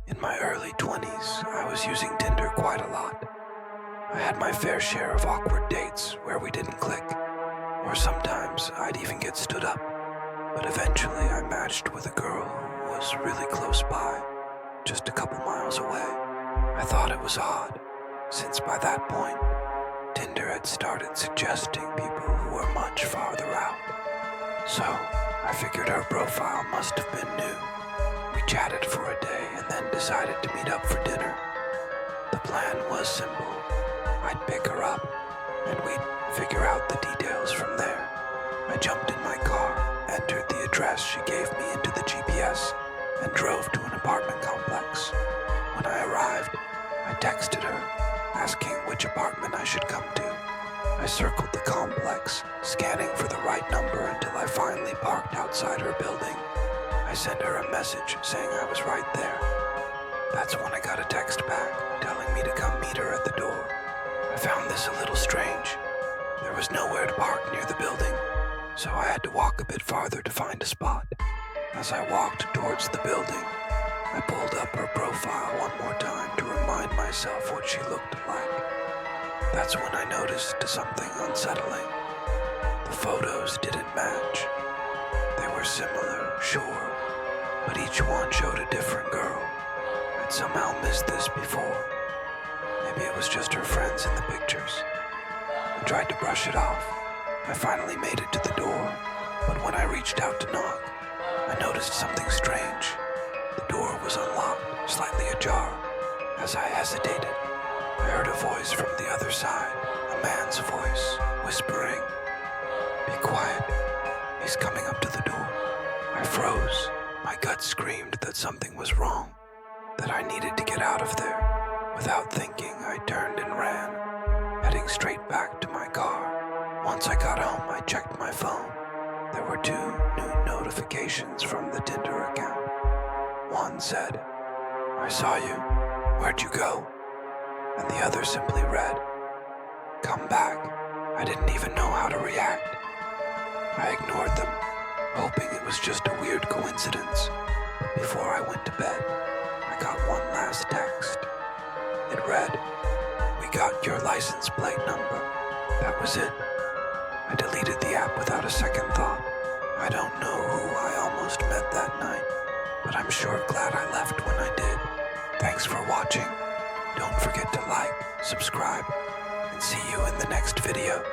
In my early 20s, I was using Tinder quite a lot. I had my fair share of awkward dates where we didn't click, or sometimes I'd even get stood up. But eventually I matched with a girl who was really close by, just a couple miles away. I thought it was odd, since by that point, Tinder had started suggesting people who were much farther out. So, I figured her profile must have been new. We chatted for a day and then decided to meet up for dinner. The plan was simple. I'd pick her up, and we'd figure out the details from there. I jumped in my car, entered the address she gave me into the GPS, and drove to an apartment complex. When I arrived, I texted her, asking which apartment I should come to. I circled the complex, scanning for the right number until I finally parked outside her building. I sent her a message saying I was right there. That's when I got a text back, telling me to come meet her at the door. I found this a little strange. There was nowhere to park near the building, so I had to walk a bit farther to find a spot. As I walked towards the building, I pulled up her profile one more time to remind myself what she looked like. That's when I noticed something unsettling. The photos didn't match. They were similar, sure, but each one showed a different girl. I'd somehow missed this before. Maybe it was just her friends in the pictures. I tried to brush it off. I finally made it to the door, but when I reached out to knock, I noticed something strange. The door was unlocked, slightly ajar. As I hesitated, I heard a voice from the other side, a man's voice, whispering, "Be quiet, he's coming up to the door." I froze. My gut screamed that something was wrong, that I needed to get out of there. Without thinking, I turned and ran, heading straight back to my car. Once I got home, I checked my phone. There were 2 new notifications from the Tinder account. One said, "I saw you. Where'd you go?" And the other simply read, "Come back." I didn't even know how to react. I ignored them, hoping it was just a weird coincidence. But before I went to bed, I got one last text. It read, "We got your license plate number." That was it. I deleted the app without a second thought. I don't know who I almost met that night, but I'm sure glad I left when I did. Thanks for watching. Don't forget to like, subscribe, and see you in the next video.